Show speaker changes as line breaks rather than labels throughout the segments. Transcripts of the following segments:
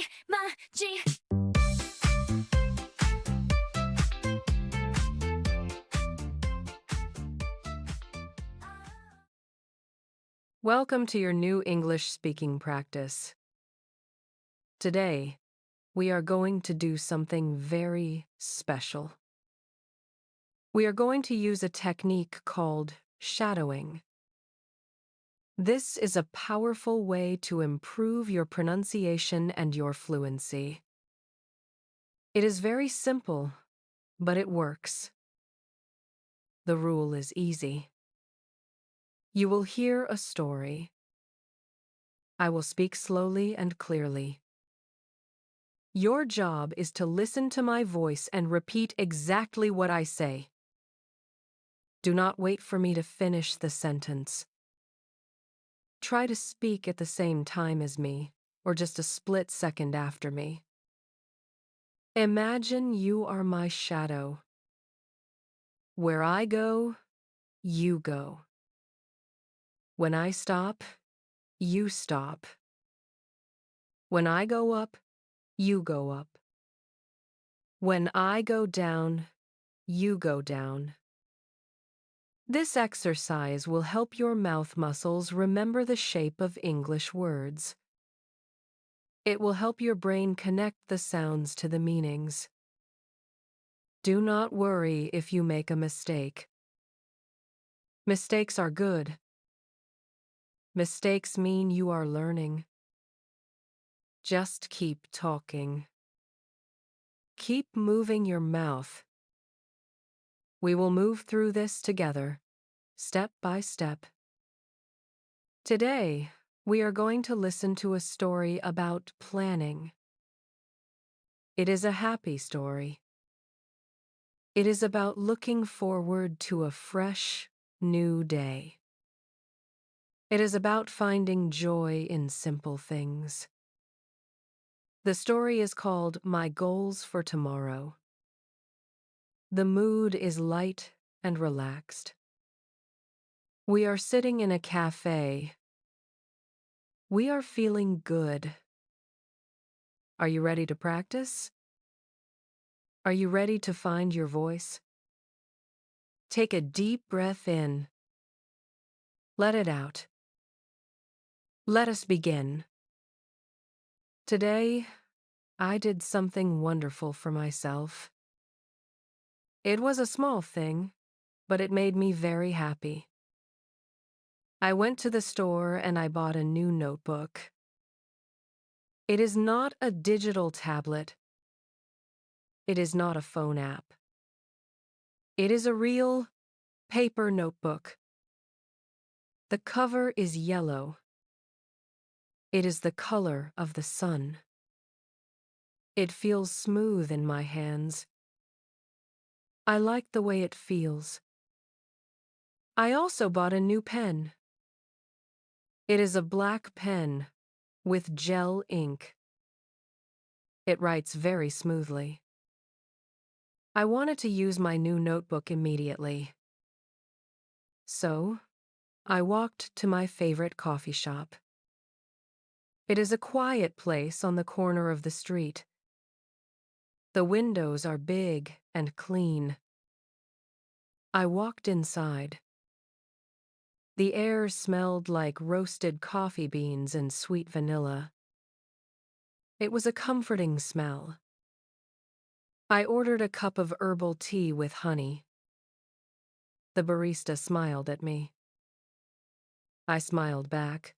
Imagi.
Welcome to your new English speaking practice. Today, we are going to do something very special. We are going to use a technique called shadowing. This is a powerful way to improve your pronunciation and your fluency. It is very simple, but it works. The rule is easy. You will hear a story. I will speak slowly and clearly. Your job is to listen to my voice and repeat exactly what I say. Do not wait for me to finish the sentence. Try to speak at the same time as me, or just a split second after me. Imagine you are my shadow. Where I go, you go. When I stop, you stop. When I go up, you go up. When I go down, you go down. This exercise will help your mouth muscles remember the shape of English words. It will help your brain connect the sounds to the meanings. Do not worry if you make a mistake. Mistakes are good. Mistakes mean you are learning. Just keep talking. Keep moving your mouth. We will move through this together, step by step. Today, we are going to listen to a story about planning. It is a happy story. It is about looking forward to a fresh, new day. It is about finding joy in simple things. The story is called My Goals for Tomorrow. The mood is light and relaxed. We are sitting in a cafe. We are feeling good. Are you ready to practice? Are you ready to find your voice? Take a deep breath in. Let it out. Let us begin. Today, I did something wonderful for myself. It was a small thing, but it made me very happy. I went to the store and I bought a new notebook. It is not a digital tablet. It is not a phone app. It is a real paper notebook. The cover is yellow. It is the color of the sun. It feels smooth in my hands. I like the way it feels. I also bought a new pen. It is a black pen with gel ink. It writes very smoothly. I wanted to use my new notebook immediately. So, I walked to my favorite coffee shop. It is a quiet place on the corner of the street. The windows are big and clean. I walked inside. The air smelled like roasted coffee beans and sweet vanilla. It was a comforting smell. I ordered a cup of herbal tea with honey. The barista smiled at me. I smiled back.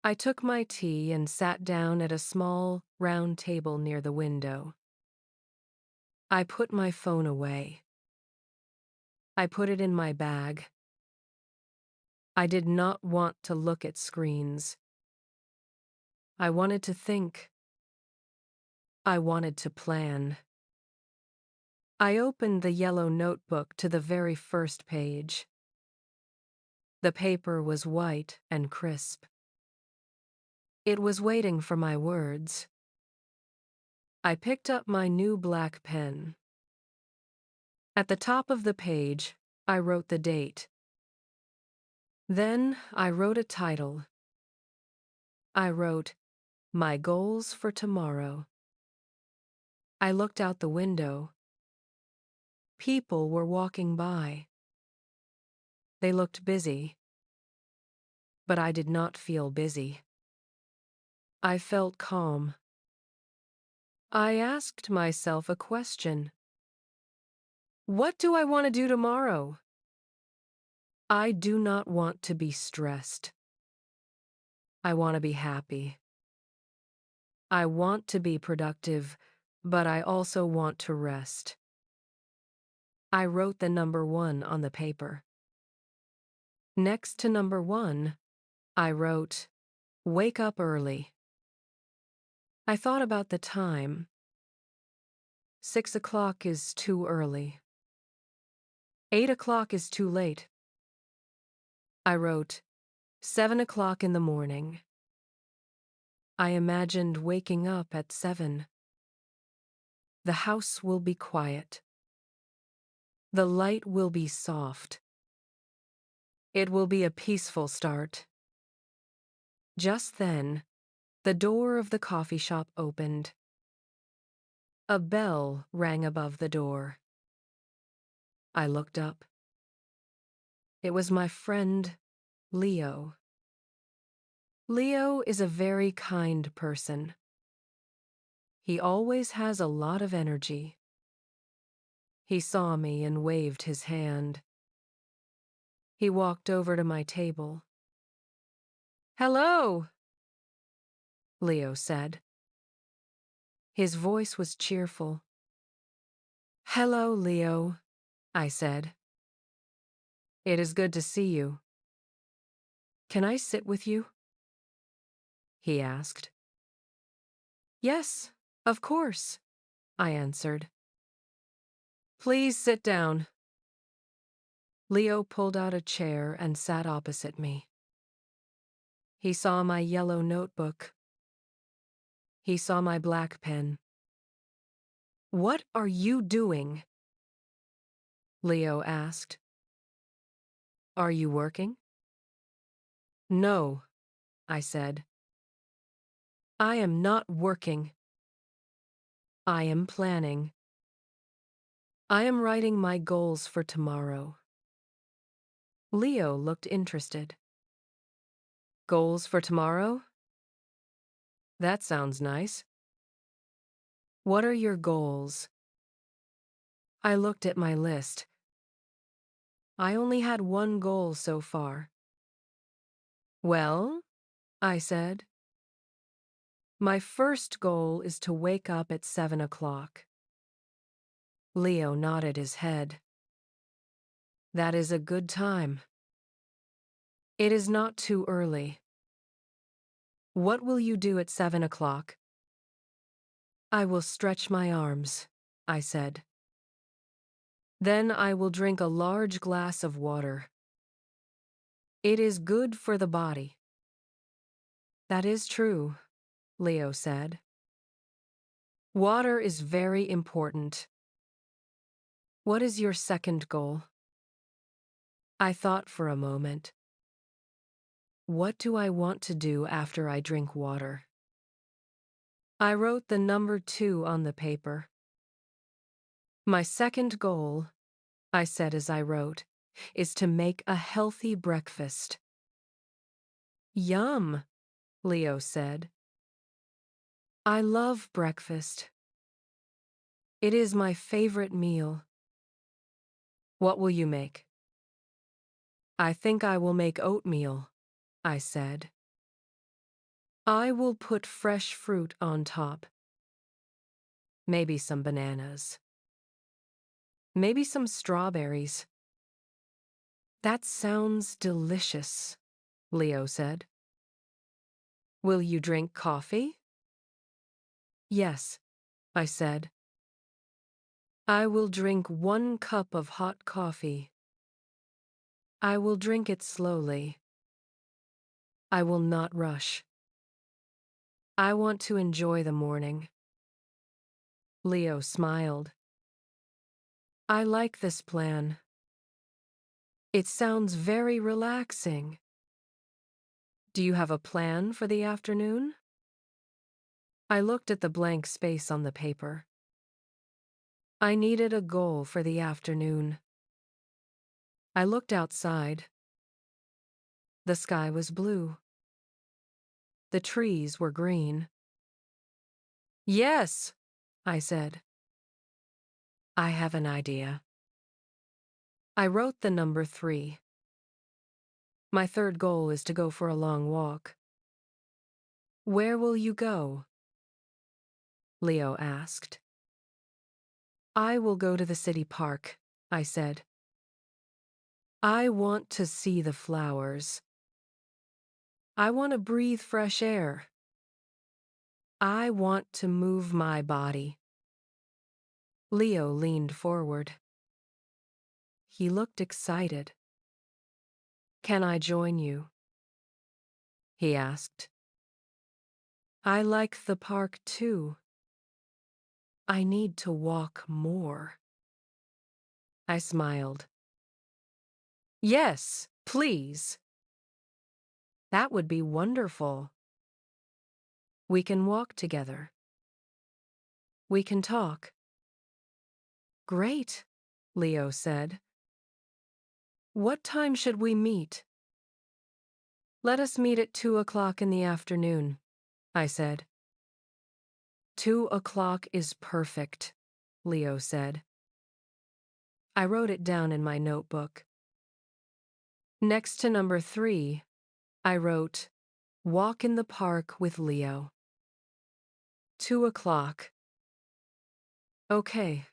I took my tea and sat down at a small, round table near the window. I put my phone away. I put it in my bag. I did not want to look at screens. I wanted to think. I wanted to plan. I opened the yellow notebook to the very first page. The paper was white and crisp. It was waiting for my words. I picked up my new black pen. At the top of the page, I wrote the date. Then I wrote a title. I wrote, My goals for tomorrow. I looked out the window. People were walking by. They looked busy, but I did not feel busy. I felt calm. I asked myself a question. What do I want to do tomorrow? I do not want to be stressed. I want to be happy. I want to be productive, but I also want to rest. I wrote the number 1 on the paper. Next to number 1, I wrote, wake up early. I thought about the time. 6 o'clock is too early. 8 o'clock is too late. I wrote, 7 o'clock in the morning. I imagined waking up at 7. The house will be quiet. The light will be soft. It will be a peaceful start. Just then, the door of the coffee shop opened. A bell rang above the door. I looked up. It was my friend, Leo. Leo is a very kind person. He always has a lot of energy. He saw me and waved his hand. He walked over to my table. Hello, Leo said. His voice was cheerful. Hello, Leo, I said. It is good to see you. Can I sit with you? He asked. Yes, of course, I answered. Please sit down. Leo pulled out a chair and sat opposite me. He saw my yellow notebook. He saw my black pen. What are you doing? Leo asked. Are you working? No, I said. I am not working. I am planning. I am writing my goals for tomorrow. Leo looked interested. Goals for tomorrow? That sounds nice. What are your goals? I looked at my list. I only had one goal so far. Well, I said. My first goal is to wake up at 7 o'clock. Leo nodded his head. That is a good time. It is not too early. What will you do at 7 o'clock? I will stretch my arms, I said. Then I will drink a large glass of water. It is good for the body. That is true, Leo said. Water is very important. What is your second goal? I thought for a moment. What do I want to do after I drink water? I wrote the number 2 on the paper. My second goal, I said as I wrote, is to make a healthy breakfast. Yum, Leo said. I love breakfast. It is my favorite meal. What will you make? I think I will make oatmeal, I said. I will put fresh fruit on top. Maybe some bananas. Maybe some strawberries. That sounds delicious, Leo said. Will you drink coffee? Yes, I said. I will drink 1 cup of hot coffee. I will drink it slowly. I will not rush. I want to enjoy the morning. Leo smiled. I like this plan. It sounds very relaxing. Do you have a plan for the afternoon? I looked at the blank space on the paper. I needed a goal for the afternoon. I looked outside. The sky was blue. The trees were green. Yes, I said. I have an idea. I wrote the number 3. My third goal is to go for a long walk. Where will you go? Leo asked. I will go to the city park, I said. I want to see the flowers. I want to breathe fresh air. I want to move my body. Leo leaned forward. He looked excited. Can I join you? He asked. I like the park too. I need to walk more. I smiled. Yes, please. That would be wonderful. We can walk together. We can talk. Great, Leo said. What time should we meet? Let us meet at 2 o'clock in the afternoon, I said. 2 o'clock is perfect, Leo said. I wrote it down in my notebook. Next to number 3, I wrote, walk in the park with Leo. 2 o'clock. Okay,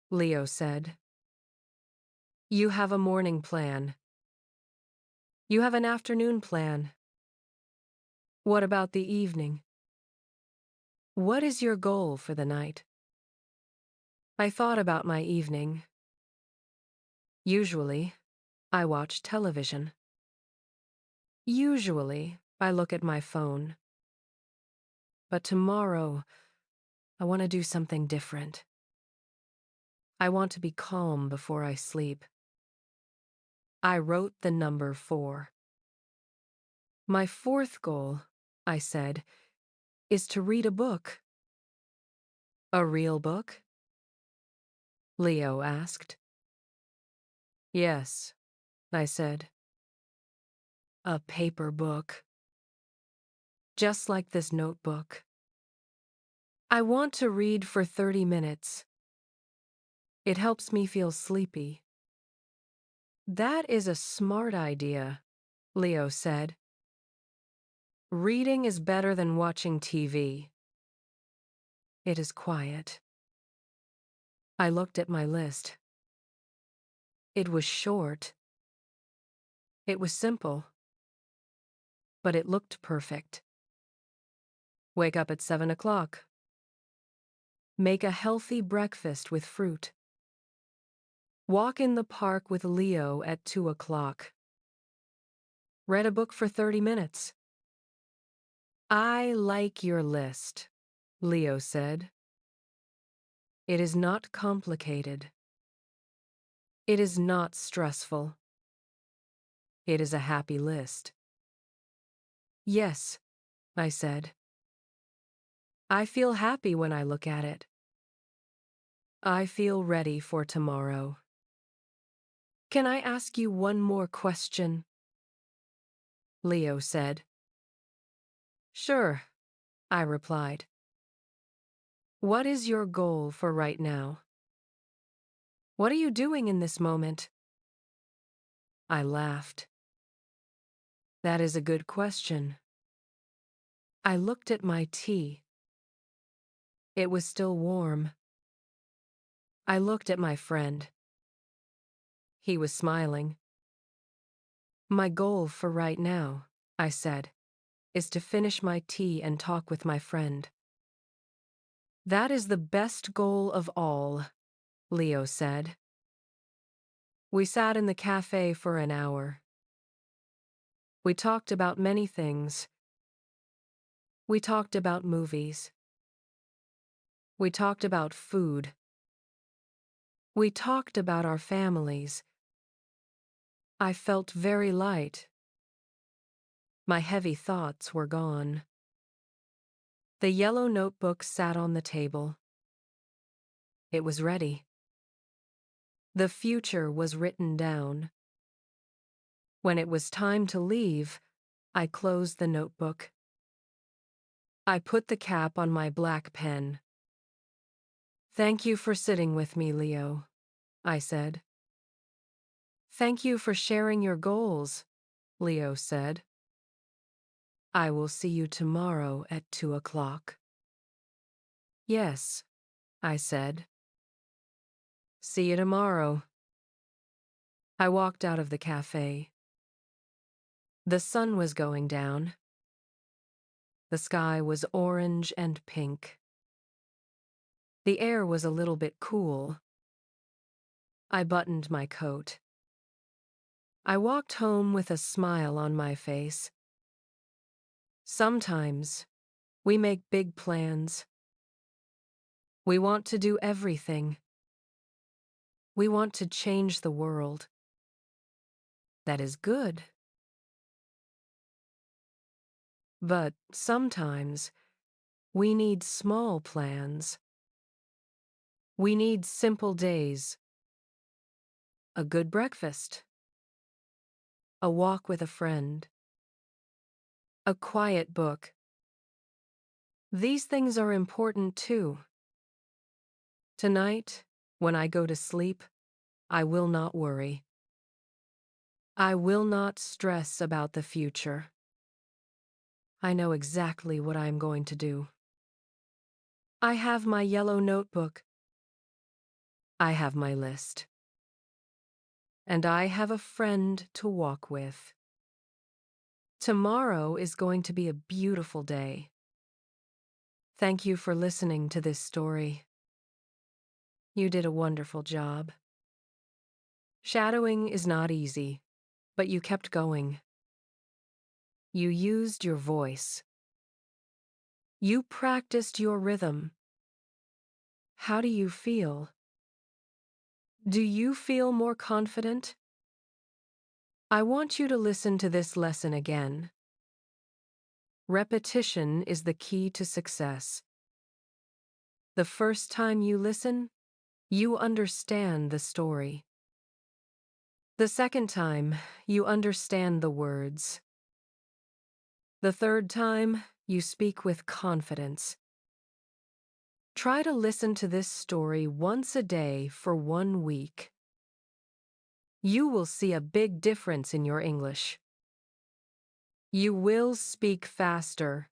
Leo said. You have a morning plan. You have an afternoon plan. What about the evening? What is your goal for the night? I thought about my evening. Usually, I watch television. Usually, I look at my phone. But tomorrow, I want to do something different. I want to be calm before I sleep. I wrote the number 4. My fourth goal, I said, is to read a book. A real book? Leo asked. Yes, I said. A paper book. Just like this notebook. I want to read for 30 minutes. It helps me feel sleepy. That is a smart idea, Leo said. Reading is better than watching TV. It is quiet. I looked at my list. It was short. It was simple. But it looked perfect. Wake up at 7 o'clock. Make a healthy breakfast with fruit. Walk in the park with Leo at 2 o'clock. Read a book for 30 minutes. I like your list, Leo said. It is not complicated. It is not stressful. It is a happy list. Yes, I said. I feel happy when I look at it. I feel ready for tomorrow. Can I ask you one more question? Leo said. Sure, I replied. What is your goal for right now? What are you doing in this moment? I laughed. That is a good question. I looked at my tea. It was still warm. I looked at my friend. He was smiling. My goal for right now, I said, is to finish my tea and talk with my friend. That is the best goal of all, Leo said. We sat in the cafe for an hour. We talked about many things. We talked about movies. We talked about food. We talked about our families. I felt very light. My heavy thoughts were gone. The yellow notebook sat on the table. It was ready. The future was written down. When it was time to leave, I closed the notebook. I put the cap on my black pen. "Thank you for sitting with me, Leo," I said. "Thank you for sharing your goals," Leo said. "I will see you tomorrow at 2 o'clock." "Yes," I said. "See you tomorrow." I walked out of the cafe. The sun was going down. The sky was orange and pink. The air was a little bit cool. I buttoned my coat. I walked home with a smile on my face. Sometimes we make big plans. We want to do everything. We want to change the world. That is good. But sometimes we need small plans. We need simple days. A good breakfast. A walk with a friend. A quiet book. These things are important too. Tonight, when I go to sleep, I will not worry. I will not stress about the future. I know exactly what I am going to do. I have my yellow notebook. I have my list. And I have a friend to walk with. Tomorrow is going to be a beautiful day. Thank you for listening to this story. You did a wonderful job. Shadowing is not easy, but you kept going. You used your voice. You practiced your rhythm. How do you feel? Do you feel more confident? I want you to listen to this lesson again. Repetition is the key to success. The first time you listen, you understand the story. The second time, you understand the words. The third time, you speak with confidence. Try to listen to this story once a day for 1 week. You will see a big difference in your English. You will speak faster.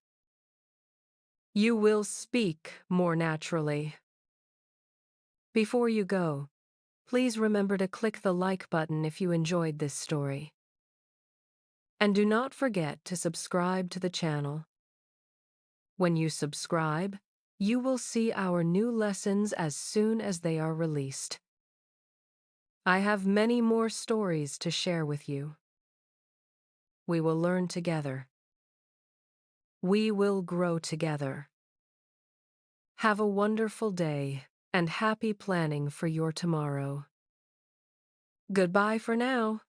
You will speak more naturally. Before you go, please remember to click the like button if you enjoyed this story. And do not forget to subscribe to the channel. When you subscribe, you will see our new lessons as soon as they are released. I have many more stories to share with you. We will learn together. We will grow together. Have a wonderful day and happy planning for your tomorrow. Goodbye for now.